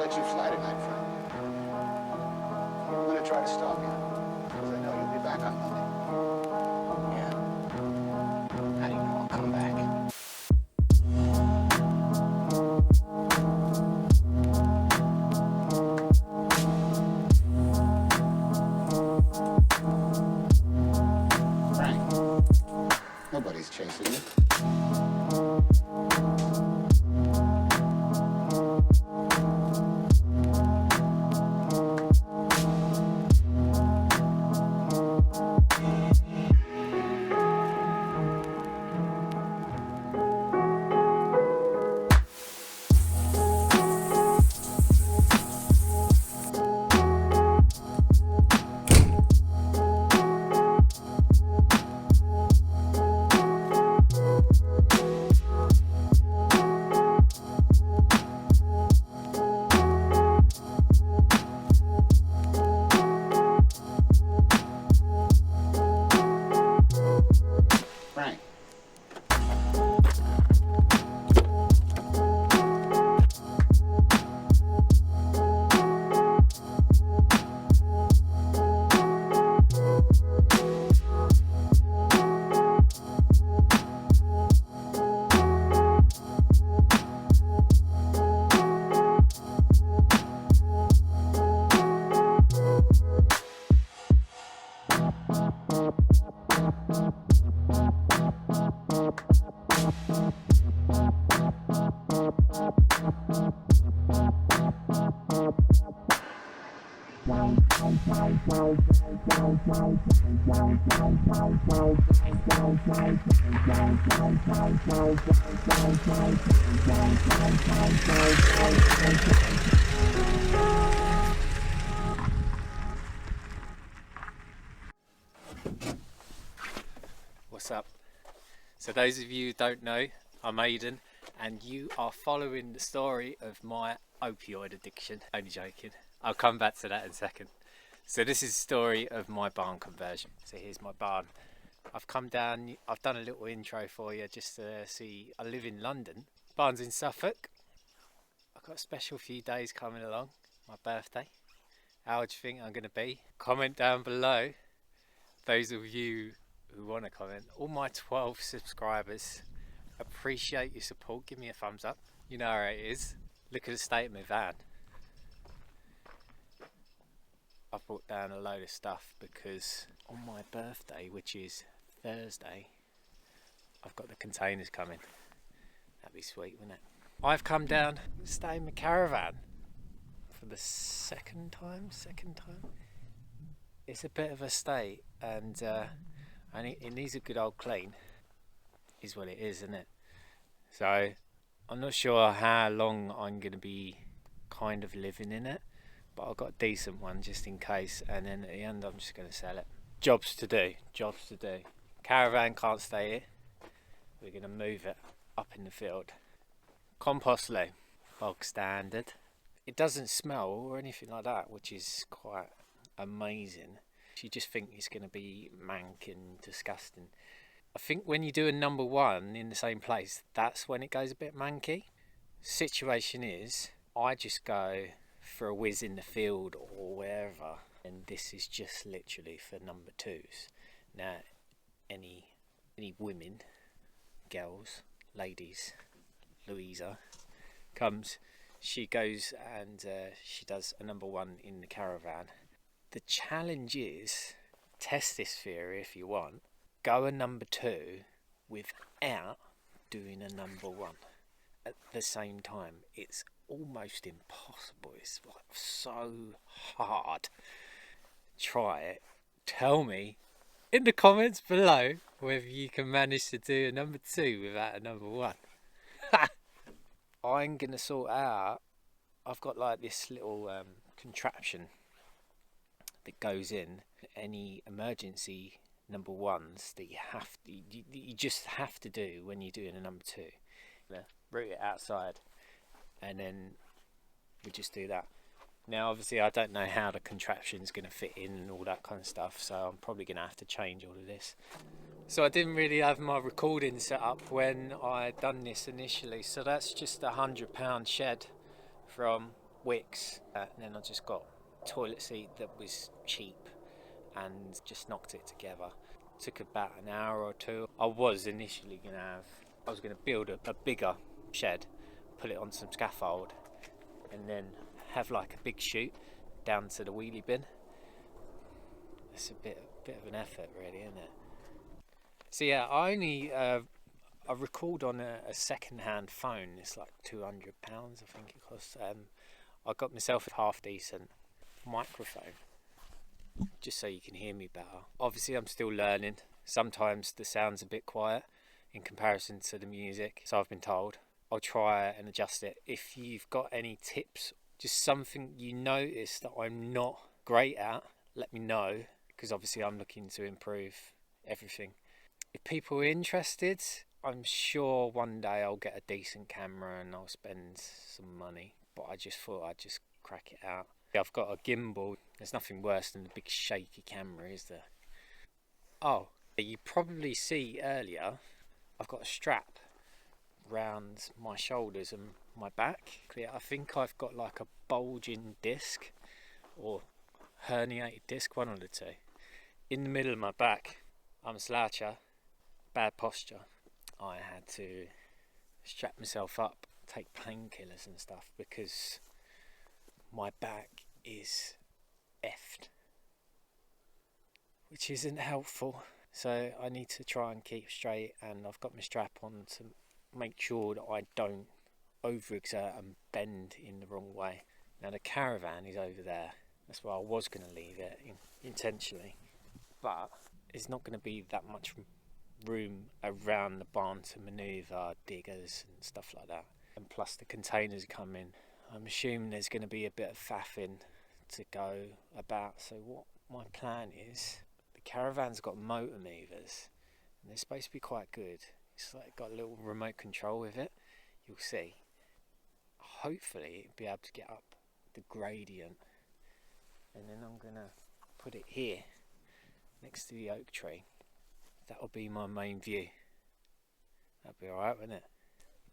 let you fly tonight, friend. I'm gonna try to stop you, because I know you'll be back on Monday. Yeah. How do you know I'll come back? Frank, nobody's chasing you. Frank. What's up? So those of you who don't know, I'm Aidan, and you are following the story of my opioid addiction. Only joking. I'll come back to that in a second. So this is the story of my barn conversion. So here's my barn. I've come down, I've done a little intro for you just to see. I live in London. Barn's in Suffolk. I've got a special few days coming along. My birthday. How do you think I'm going to be? Comment down below. Those of you who want to comment. All my 12 subscribers, appreciate your support. Give me a thumbs up. You know how it is. Look at the state of my van. I've brought down a load of stuff because on my birthday, which is Thursday, I've got the containers coming. That'd be sweet, wouldn't it? I've come down, stay in my caravan for the second time. It's a bit of a state, and it needs a good old clean, is what it is, isn't it? So I'm not sure how long I'm going to be kind of living in it, but I've got a decent one just in case, and then at the end I'm just going to sell it. Jobs to do. Caravan can't stay here. We're going to move it up in the field. Compost loo, bog standard. It doesn't smell or anything like that, which is quite amazing. You just think it's going to be mank and disgusting. I think when you do a number one in the same place, that's when it goes a bit manky. Situation is, I just go for a whiz in the field or wherever, and this is just literally for number twos. Now, any women, girls, ladies, Louisa comes, she goes and she does a number one in the caravan. The challenge is, test this theory if you want, go a number two without doing a number one at the same time. It's almost impossible. It's like so hard. Try it. Tell me in the comments below whether you can manage to do a number two without a number one. I'm gonna sort out, I've got like this little contraption that goes in any emergency number ones that you just have to do when you're doing a number two. Route it outside, and then we just do that. Now obviously I don't know how the contraption's going to fit in and all that kind of stuff, so I'm probably going to have to change all of this. So I didn't really have my recording set up when I done this initially, so that's just a £100 shed from wicks, and then I just got a toilet seat that was cheap and just knocked it together. Took about an hour or two. I was initially going to build a bigger shed, put it on some scaffold, and then have like a big chute down to the wheelie bin. It's a bit of an effort, really, isn't it? So yeah, I record on a second-hand phone. It's like £200, I think it costs. I got myself a half decent microphone, just so you can hear me better. Obviously, I'm still learning. Sometimes the sound's a bit quiet in comparison to the music, so I've been told. I'll try and adjust it. If you've got any tips, just something you notice that I'm not great at, let me know, because obviously I'm looking to improve everything. If people are interested, I'm sure one day I'll get a decent camera and I'll spend some money, but I just thought I'd just crack it out. I've got a gimbal. There's nothing worse than a big shaky camera, is there? Oh, you probably see earlier, I've got a strap round my shoulders and my back. I think I've got like a bulging disc or herniated disc, one of the two. In the middle of my back, I'm a sloucher, bad posture. I had to strap myself up, take painkillers and stuff because my back is effed, which isn't helpful. So I need to try and keep straight, and I've got my strap on to make sure that I don't overexert and bend in the wrong way. Now the Caravan is over there. That's where I was going to leave it intentionally, but it's not going to be that much room around the barn to manoeuvre diggers and stuff like that. And plus the containers come in. I'm assuming there's going to be a bit of faffing to go about. So what my plan is, the Caravan's got motor movers and they're supposed to be quite good. It's like got a little remote control with it. You'll see. Hopefully it'll be able to get up the gradient, and then I'm going to put it here next to the oak tree. That'll be my main view. That'll be alright, won't it?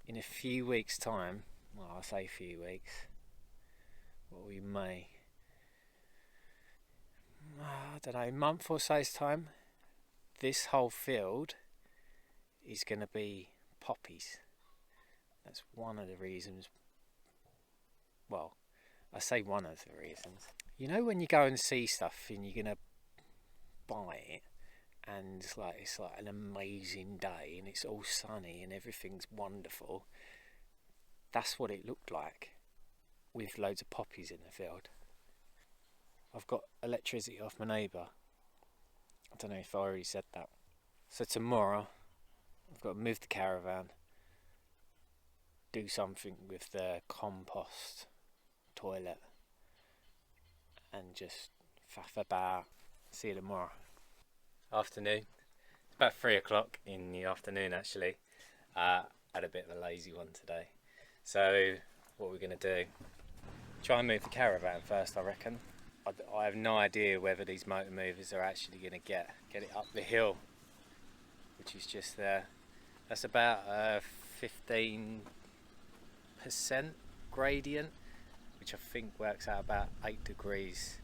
In a few weeks' time, well, I say a few weeks, what we may, I don't know, month or so's time, this whole field is going to be poppies. That's one of the reasons. Well, I say one of the reasons. You know when you go and see stuff and you're going to buy it, and it's like an amazing day and it's all sunny and everything's wonderful. That's what it looked like with loads of poppies in the field. I've got electricity off my neighbour. I don't know if I already said that. So tomorrow I've got to move the Caravan, do something with the compost toilet, and just faff about. See you tomorrow. Afternoon. It's about 3 o'clock in the afternoon actually. Had a bit of a lazy one today. So what we're going to do, try and move the Caravan first, I reckon. I have no idea whether these motor movers are actually going to get it up the hill, which is just there. That's about 15% gradient, which I think works out about 8 degrees.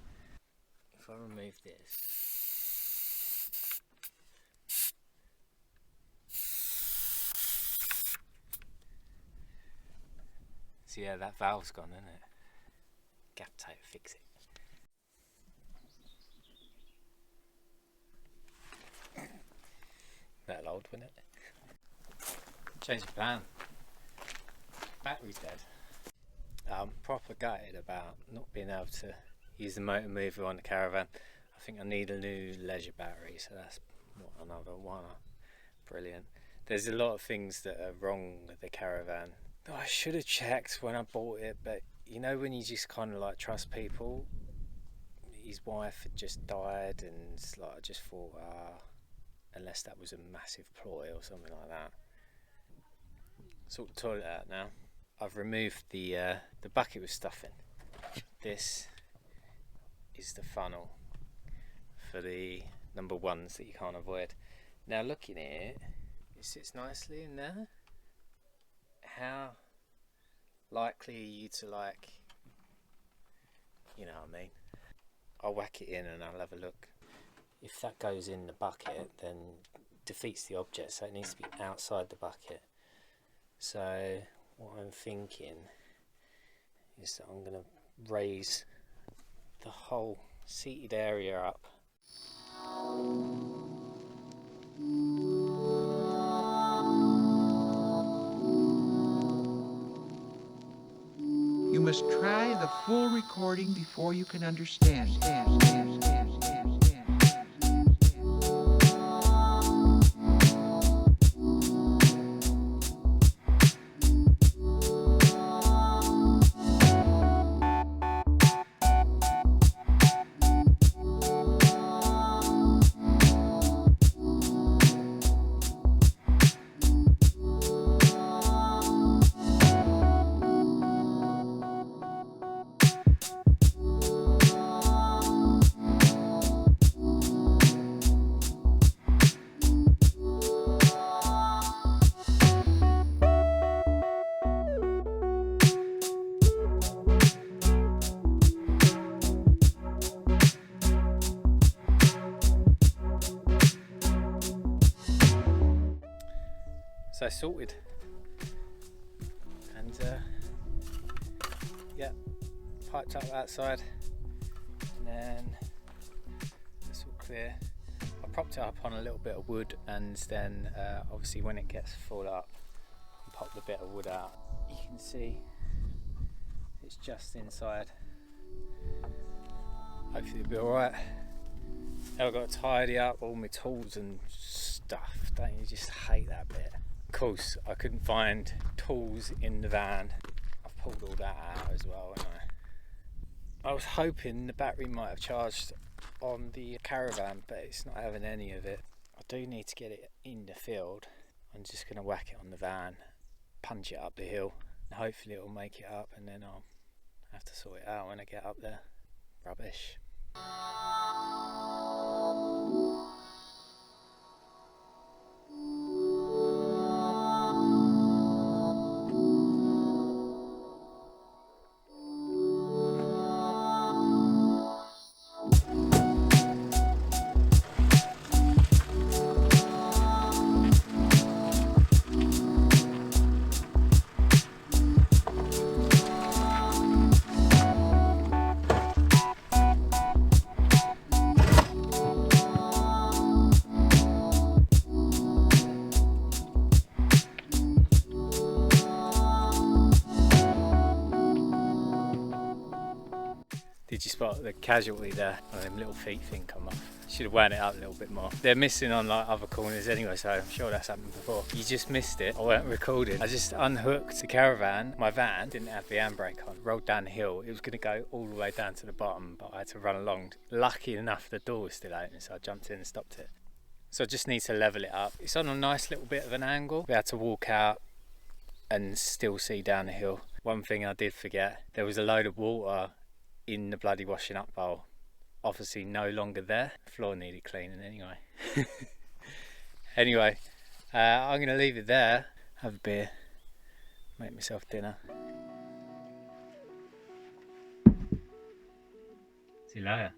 If I remove this, so yeah, that valve's gone, isn't it? Gap tape, fix it. That'll hold, wouldn't it? Change the plan. Battery's dead. I'm proper gutted about not being able to use the motor mover on the Caravan. I think I need a new leisure battery, so that's another one. Brilliant. There's a lot of things that are wrong with the Caravan. I should have checked when I bought it, but you know when you just kind of like trust people. His wife had just died, and like I just thought, unless that was a massive ploy or something like that. Sort the toilet out now. I've removed the bucket with stuff in. This is the funnel for the number ones that you can't avoid. Now looking at it, it sits nicely in there. How likely are you to like you know what I mean. I'll whack it in and I'll have a look. If that goes in the bucket, then defeats the object, so it needs to be outside the bucket. So what I'm thinking is that I'm going to raise the whole seated area up. You must try the full recording before you can understand. So sorted, and yeah, piped up outside, and then it's all clear. I propped it up on a little bit of wood, and then obviously when it gets full up, I pop the bit of wood out. You can see it's just inside. Hopefully it'll be alright. Now I've got to tidy up all my tools and stuff. Don't you just hate that bit? Of course, I couldn't find tools in the van. I've pulled all that out as well, haven't I was hoping the battery might have charged on the Caravan, but it's not having any of it. I do need to get it in the field. I'm just going to whack it on the van, punch it up the hill, and hopefully it'll make it up, and then I'll have to sort it out when I get up there. Rubbish. Did you spot the casualty there? Oh, them little feet thing come off. Should have wound it up a little bit more. They're missing on like other corners anyway, so I'm sure that's happened before. You just missed it. I weren't recording. I just unhooked the Caravan. My van didn't have the handbrake on. Rolled down the hill. It was going to go all the way down to the bottom, but I had to run along. Lucky enough, the door was still open, so I jumped in and stopped it. So I just need to level it up. It's on a nice little bit of an angle. We had to walk out and still see down the hill. One thing I did forget, there was a load of water in the bloody washing up bowl. Obviously no longer there. Floor needed cleaning anyway. Anyway, I'm going to leave it there, have a beer, make myself dinner. See you later.